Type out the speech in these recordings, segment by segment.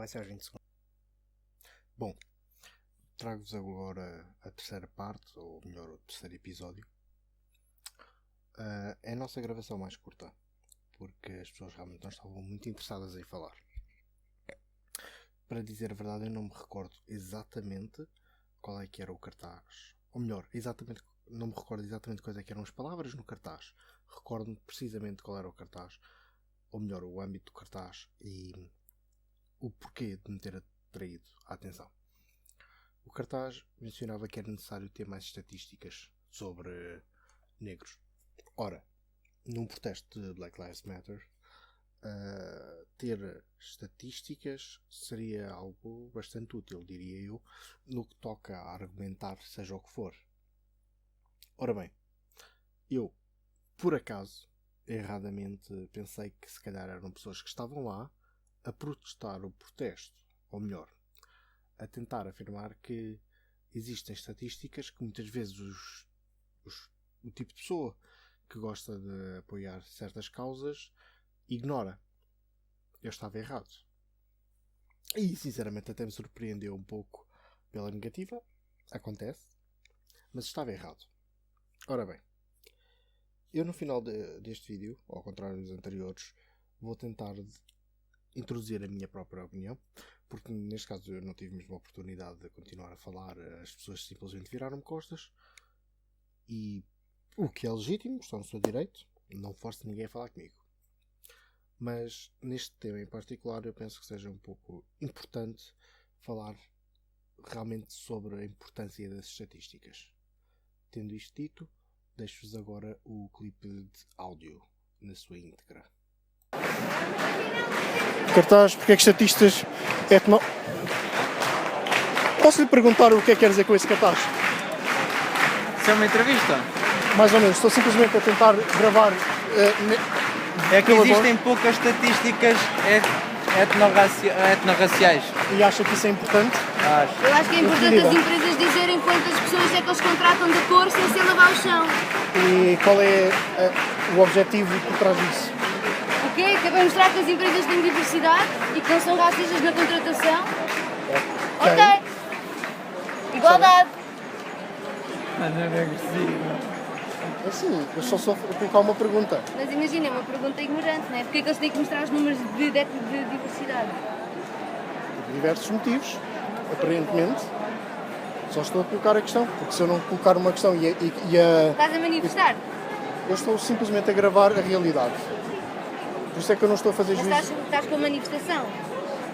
vai ser às 20 segundos. Bom, trago-vos agora a terceira parte, ou melhor, o terceiro episódio. É a nossa gravação mais curta, porque as pessoas realmente não estavam muito interessadas em falar. Para dizer a verdade, eu não me recordo exatamente qual é que era o cartaz. Ou melhor, não me recordo exatamente quais é que eram as palavras no cartaz. Recordo-me precisamente qual era o cartaz, ou melhor, o âmbito do cartaz e o porquê de me ter atraído a atenção. O cartaz mencionava que era necessário ter mais estatísticas sobre negros. Ora, num protesto de Black Lives Matter, ter estatísticas seria algo bastante útil, diria eu, no que toca a argumentar seja o que for. Ora bem, eu, por acaso, erradamente pensei que se calhar eram pessoas que estavam lá a protestar o protesto, ou melhor, a tentar afirmar que existem estatísticas que muitas vezes o tipo de pessoa que gosta de apoiar certas causas ignora. Eu estava errado. E sinceramente até me surpreendeu um pouco pela negativa. Acontece. Mas estava errado. Ora bem, eu no final deste vídeo, ao contrário dos anteriores, vou tentar introduzir a minha própria opinião, porque neste caso eu não tive mesmo a oportunidade de continuar a falar, as pessoas simplesmente viraram-me costas, e o que é legítimo, estão no seu direito, não forço ninguém a falar comigo. Mas neste tema em particular eu penso que seja um pouco importante falar realmente sobre a importância das estatísticas. Tendo isto dito, deixo-vos agora o clipe de áudio na sua íntegra. Cartaz, porque é que estatistas Posso lhe perguntar o que é que quer dizer com esse cartaz? Isso é uma entrevista? Mais ou menos, estou simplesmente a tentar gravar. É que existem poucas estatísticas etnorraciais. E acha que isso é importante? Eu acho que é importante as empresas dizerem quantas pessoas é que eles contratam de cor sem ser lavar o chão. E qual é o objetivo por trás disso? O quê? Que é para mostrar que as empresas têm diversidade e que não são racistas na contratação? Ok. Igualdade. Mas é agressivo. Assim, eu só vou colocar uma pergunta. Mas imagina, é uma pergunta ignorante, não é? Porque é que eles têm que mostrar os números de diversidade? Por diversos motivos, aparentemente. Só estou a colocar a questão, porque se eu não colocar uma questão Estás a manifestar? Eu estou simplesmente a gravar a realidade. Por isso é que eu não estou a fazer Mas juízo. estás com a manifestação?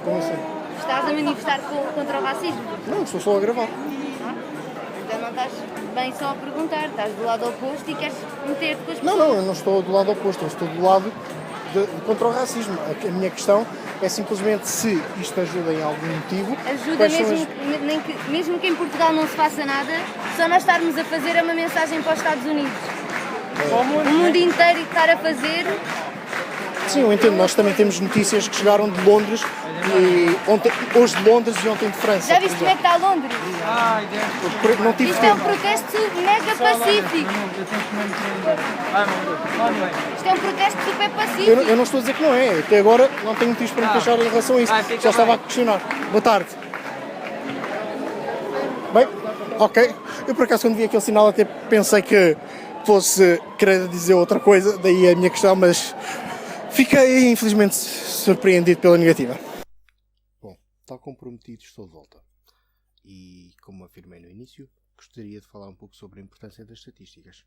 Como assim? Estás a manifestar contra o racismo? Não, estou só a gravar. Então não estás bem só a perguntar, estás do lado oposto e queres meter-te com as pessoas. Não, eu não estou do lado oposto, eu estou do lado contra o racismo. A minha questão é simplesmente se isto ajuda em algum motivo. Ajuda mesmo que em Portugal não se faça nada, só nós estarmos a fazer é uma mensagem para os Estados Unidos. O mundo inteiro estar a fazer. Sim, eu entendo, nós também temos notícias que chegaram de Londres, hoje de Londres e ontem de França. Já viste como é que está Londres? Não tive Isto é um tempo. protesto mega pacífico. Isto é um protesto super pacífico. Eu não estou a dizer que não é, até agora não tenho motivos para me queixar em relação a isso, só estava a questionar. Boa tarde. Bem, ok. Eu por acaso quando vi aquele sinal até pensei que fosse querer dizer outra coisa, daí a minha questão, mas fiquei infelizmente surpreendido pela negativa. Bom, tal como prometido, estou de volta. E como afirmei no início, gostaria de falar um pouco sobre a importância das estatísticas.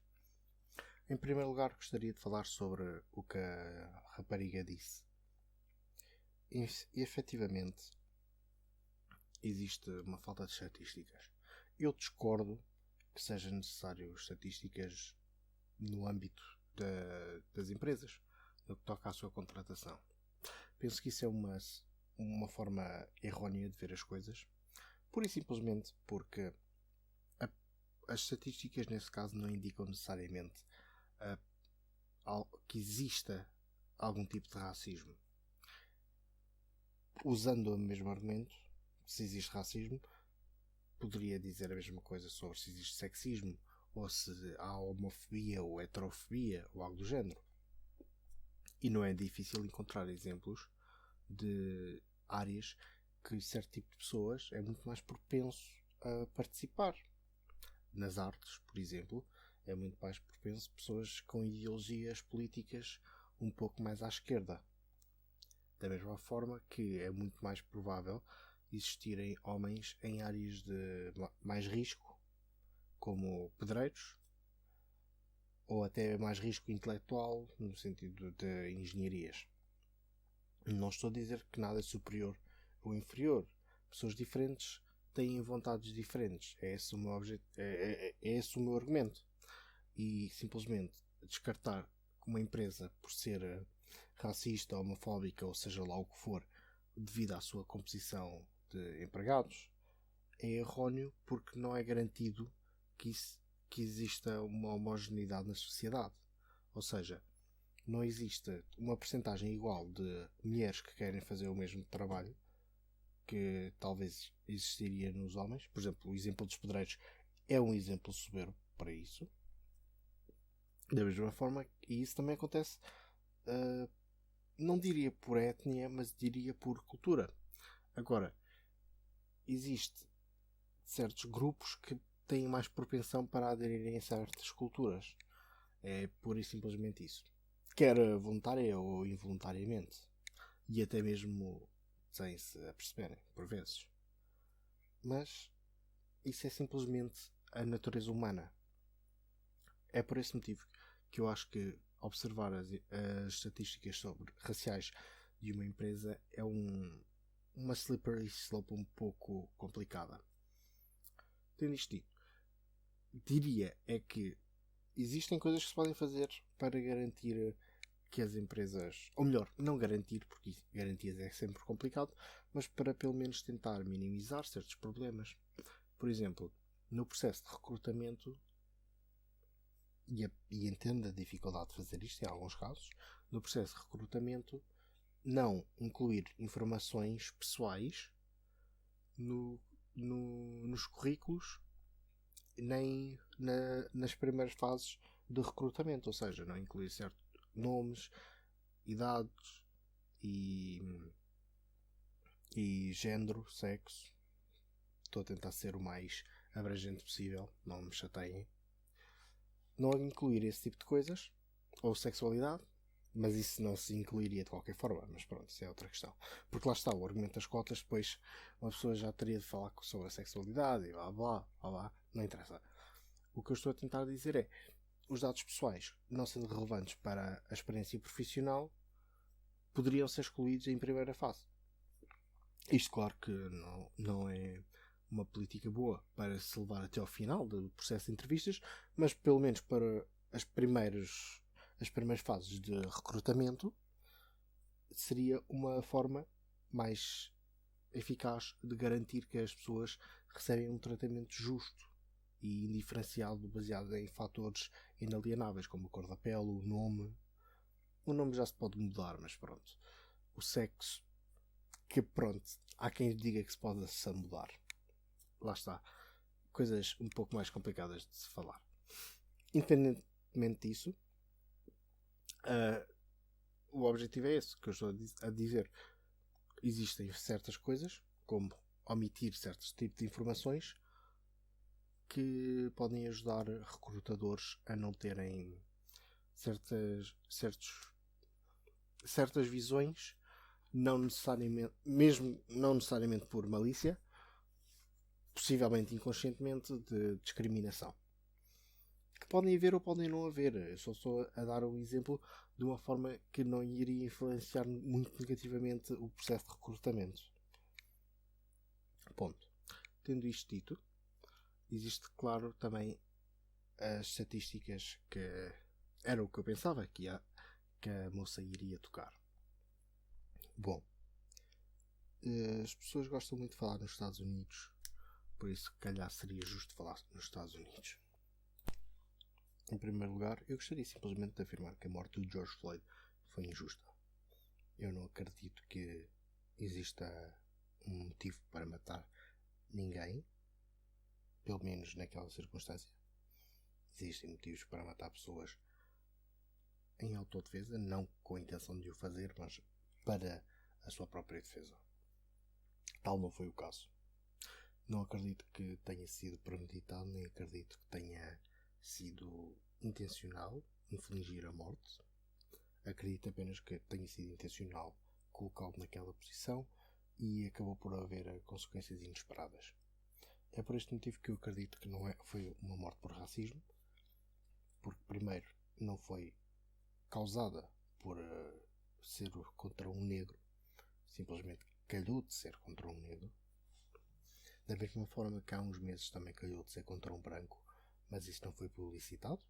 Em primeiro lugar, gostaria de falar sobre o que a rapariga disse. E, efetivamente, existe uma falta de estatísticas. Eu discordo que seja necessário estatísticas no âmbito das empresas, no que toca à sua contratação. Penso que isso é uma forma errónea de ver as coisas, pura e simplesmente porque as estatísticas nesse caso não indicam necessariamente que exista algum tipo de racismo. Usando o mesmo argumento, se existe racismo, poderia dizer a mesma coisa sobre se existe sexismo, ou se há homofobia ou heterofobia, ou algo do género. E não é difícil encontrar exemplos de áreas que certo tipo de pessoas é muito mais propenso a participar. Nas artes, por exemplo, é muito mais propenso pessoas com ideologias políticas um pouco mais à esquerda. Da mesma forma que é muito mais provável existirem homens em áreas de mais risco, como pedreiros, ou até mais risco intelectual, no sentido de engenharias. Não estou a dizer que nada é superior ou inferior. Pessoas diferentes têm vontades diferentes. É esse o meu é esse o meu argumento. E simplesmente descartar uma empresa por ser racista, homofóbica, ou seja lá o que for, devido à sua composição de empregados, é erróneo, porque não é garantido que exista uma homogeneidade na sociedade. Ou seja, não existe uma percentagem igual de mulheres que querem fazer o mesmo trabalho que talvez existiria nos homens. Por exemplo, o exemplo dos pedreiros é um exemplo soberbo para isso. Da mesma forma, e isso também acontece, não diria por etnia, mas diria por cultura. Agora, existe certos grupos que têm mais propensão para aderirem a certas culturas. É pura e simplesmente isso. Quer voluntária ou involuntariamente. E até mesmo sem se aperceberem, por vezes. Mas isso é simplesmente a natureza humana. É por esse motivo que eu acho que observar as estatísticas sobre raciais de uma empresa é uma slippery slope um pouco complicada. Tendo isto dito, diria é que existem coisas que se podem fazer para garantir que as empresas, ou melhor, não garantir, porque garantias é sempre complicado, mas para pelo menos tentar minimizar certos problemas. Por exemplo, no processo de recrutamento, e entendo a dificuldade de fazer isto em alguns casos, no processo de recrutamento, não incluir informações pessoais nos currículos, nem nas primeiras fases de recrutamento, ou seja, não incluir certos nomes, idades e género, sexo. Estou a tentar ser o mais abrangente possível, não me chateiem. Não incluir esse tipo de coisas, ou sexualidade, mas isso não se incluiria de qualquer forma, mas pronto, isso é outra questão. Porque lá está, o argumento das cotas, depois uma pessoa já teria de falar sobre a sexualidade e blá blá blá, não interessa. O que eu estou a tentar dizer é, os dados pessoais, não sendo relevantes para a experiência profissional, poderiam ser excluídos em primeira fase. Isto, claro que não é uma política boa para se levar até ao final do processo de entrevistas, mas pelo menos para as primeiras fases de recrutamento seria uma forma mais eficaz de garantir que as pessoas recebem um tratamento justo e indiferenciado baseado em fatores inalienáveis, como a cor da pele, o nome. O nome já se pode mudar, mas pronto. O sexo, que pronto, há quem diga que se pode mudar. Lá está. Coisas um pouco mais complicadas de se falar. Independentemente disso, o objetivo é esse que eu estou a dizer. Existem certas coisas, como omitir certos tipos de informações, que podem ajudar recrutadores a não terem certas visões, não necessariamente por malícia, possivelmente inconscientemente, de discriminação. Que podem haver ou podem não haver. Eu só estou a dar um exemplo de uma forma que não iria influenciar muito negativamente o processo de recrutamento. Ponto. Tendo isto dito, existe, claro, também as estatísticas que era o que eu pensava que a moça iria tocar. Bom, as pessoas gostam muito de falar nos Estados Unidos, por isso, se calhar, seria justo falar nos Estados Unidos. Em primeiro lugar, eu gostaria simplesmente de afirmar que a morte do George Floyd foi injusta. Eu não acredito que exista um motivo para matar ninguém, pelo menos naquela circunstância. Existem motivos para matar pessoas em autodefesa, não com a intenção de o fazer, mas para a sua própria defesa. Tal não foi o caso. Não acredito que tenha sido premeditado, nem acredito que tenha sido intencional infligir a morte. Acredito apenas que tenha sido intencional colocá-lo naquela posição e acabou por haver consequências inesperadas. É por este motivo que eu acredito que não foi uma morte por racismo, porque primeiro não foi causada por ser contra um negro, simplesmente calhou de ser contra um negro. Da mesma forma que há uns meses também calhou de ser contra um branco, mas isso não foi publicitado.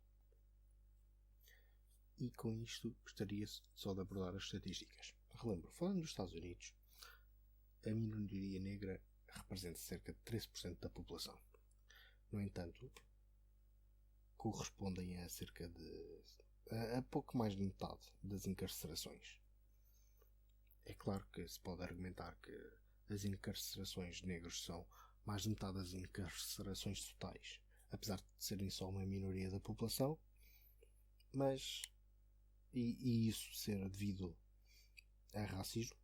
E com isto gostaria só de abordar as estatísticas. Relembro, falando dos Estados Unidos, a minoria negra representa cerca de 13% da população. No entanto, correspondem a cerca de a pouco mais de metade das encarcerações. É claro que se pode argumentar que as encarcerações de negros são mais de metade das encarcerações totais, apesar de serem só uma minoria da população, mas e isso ser devido a racismo,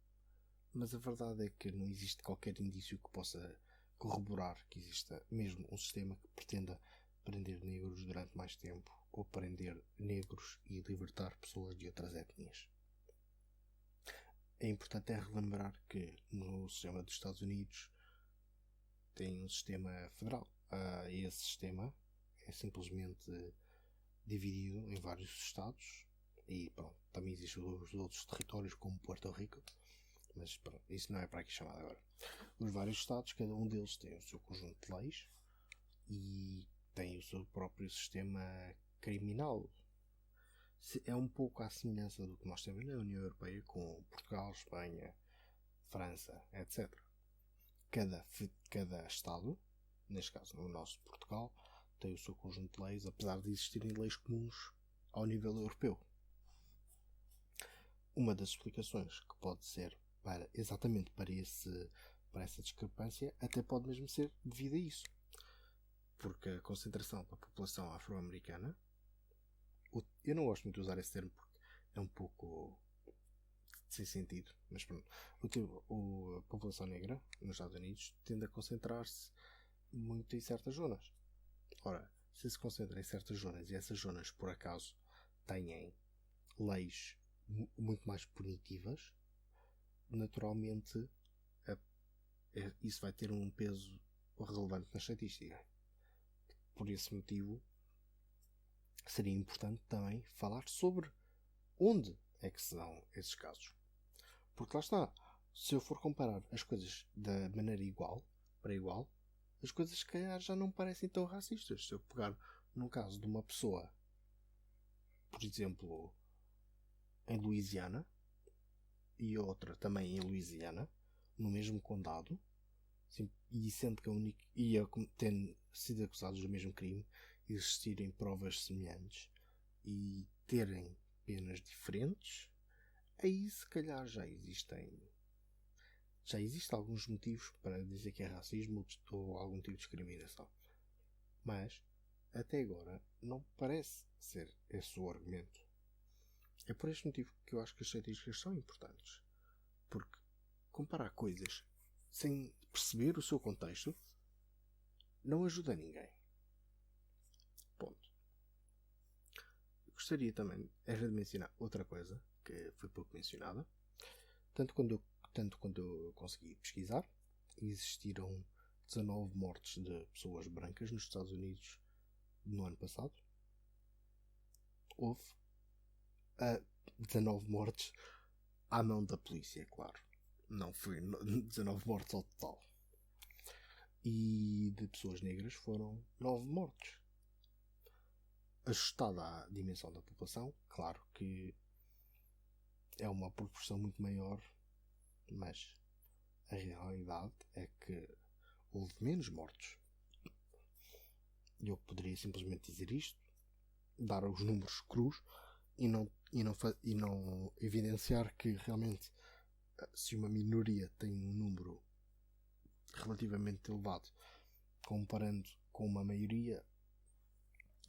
mas a verdade é que não existe qualquer indício que possa corroborar que exista mesmo um sistema que pretenda prender negros durante mais tempo ou prender negros e libertar pessoas de outras etnias. É importante relembrar que no sistema dos Estados Unidos tem um sistema federal. Esse sistema é simplesmente dividido em vários estados e pronto, também existem os outros territórios como Puerto Rico, mas pronto, isso não é para aqui chamado agora. Os vários estados, cada um deles tem o seu conjunto de leis e tem o seu próprio sistema criminal. É um pouco à semelhança do que nós temos na União Europeia com Portugal, Espanha, França, etc. Cada Estado, neste caso no nosso Portugal, tem o seu conjunto de leis, apesar de existirem leis comuns ao nível europeu. Uma das explicações que pode ser exatamente para essa discrepância até pode mesmo ser devido a isso. Porque a concentração da população afro-americana, eu não gosto muito de usar esse termo porque é um pouco sem sentido, mas pronto, a população negra nos Estados Unidos tende a concentrar-se muito em certas zonas. Ora, se concentra em certas zonas e essas zonas por acaso têm leis muito mais punitivas, naturalmente isso vai ter um peso relevante na estatística. Por esse motivo seria importante também falar sobre onde é que se dão esses casos. Porque lá está, se eu for comparar as coisas da maneira igual para igual, as coisas se calhar já não parecem tão racistas. Se eu pegar num caso de uma pessoa, por exemplo, em Louisiana e outra também em Louisiana, no mesmo condado, e sendo que tendo sido acusados do mesmo crime, existirem provas semelhantes e terem penas diferentes, aí se calhar já existem alguns motivos para dizer que é racismo ou algum tipo de discriminação. Mas até agora não parece ser esse o argumento. É por este motivo que eu acho que as estatísticas são importantes, porque comparar coisas sem perceber o seu contexto não ajuda ninguém. Ponto. Gostaria também de mencionar outra coisa que foi pouco mencionada. Tanto quando eu consegui pesquisar, existiram 19 mortes de pessoas brancas nos Estados Unidos no ano passado. Houve 19 mortes à mão da polícia, é claro. Não foi 19 mortes ao total. E de pessoas negras foram 9 mortes. Ajustada à dimensão da população, claro que é uma proporção muito maior, mas a realidade é que houve menos mortes. Eu poderia simplesmente dizer isto, dar os números crus e não evidenciar que realmente, se uma minoria tem um número relativamente elevado comparando com uma maioria,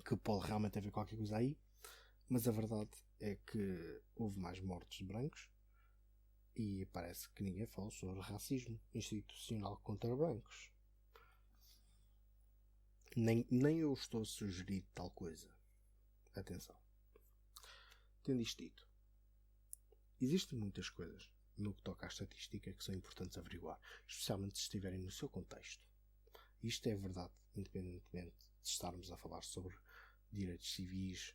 que pode realmente haver qualquer coisa aí, mas a verdade é que houve mais mortes de brancos E parece que ninguém fala sobre racismo institucional contra brancos. Nem eu estou a sugerir tal coisa. Atenção. Tendo isto dito, existem muitas coisas no que toca à estatística que são importantes averiguar, especialmente se estiverem no seu contexto. Isto é verdade, independentemente de estarmos a falar sobre direitos civis,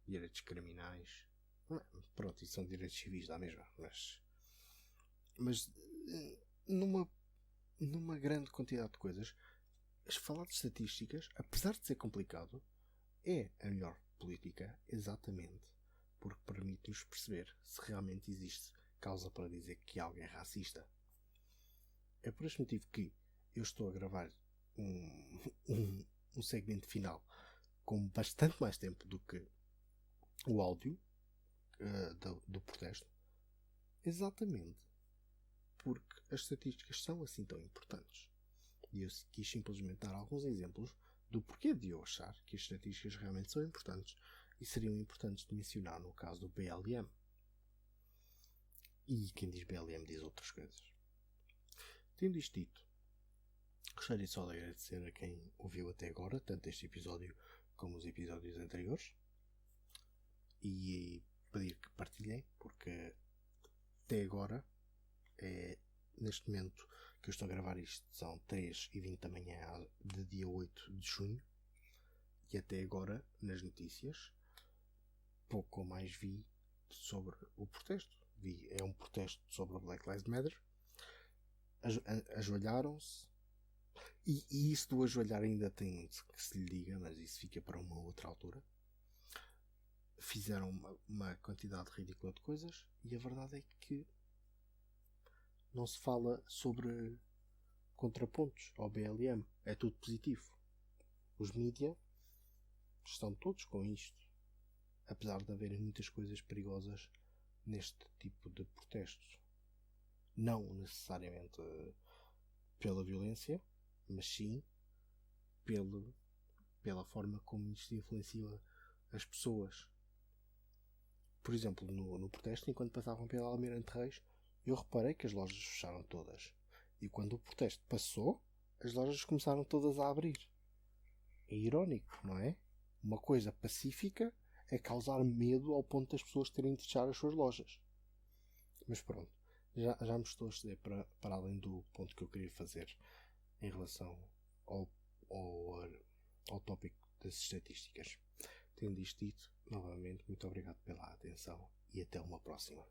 direitos criminais. Pronto, isso são direitos civis, dá mesmo. Mas numa grande quantidade de coisas, falar de estatísticas, apesar de ser complicado, é a melhor política, exatamente porque permite-nos perceber se realmente existe causa para dizer que algo é racista. É por este motivo que eu estou a gravar um segmento final com bastante mais tempo do que o áudio do protesto, exatamente porque as estatísticas são assim tão importantes. E eu quis simplesmente dar alguns exemplos do porquê de eu achar que as estatísticas realmente são importantes e seriam importantes de mencionar no caso do BLM. E quem diz BLM diz outras coisas. Tendo isto dito, gostaria só de agradecer a quem ouviu até agora, tanto este episódio como os episódios anteriores, e pedir que partilhem, porque até agora, neste momento que eu estou a gravar isto, são 3h20 da manhã de dia 8 de junho, e até agora, nas notícias, pouco ou mais vi sobre o protesto. É um protesto sobre a Black Lives Matter. Ajoelharam-se, e isso do ajoelhar ainda tem que se lhe diga, mas isso fica para uma outra altura. Fizeram uma quantidade ridícula de coisas, e a verdade é que não se fala sobre contrapontos ao BLM. É tudo positivo. Os mídia estão todos com isto, apesar de haverem muitas coisas perigosas neste tipo de protestos. Não necessariamente pela violência, mas sim pela forma como isto influencia as pessoas. Por exemplo, no protesto, enquanto passavam pela Almirante Reis, eu reparei que as lojas fecharam todas. E quando o protesto passou, as lojas começaram todas a abrir. É irónico, não é? Uma coisa pacífica é causar medo ao ponto das pessoas terem de fechar as suas lojas. Mas pronto, já me estou a exceder para além do ponto que eu queria fazer em relação ao tópico das estatísticas. Tendo isto dito, novamente, muito obrigado pela atenção e até uma próxima.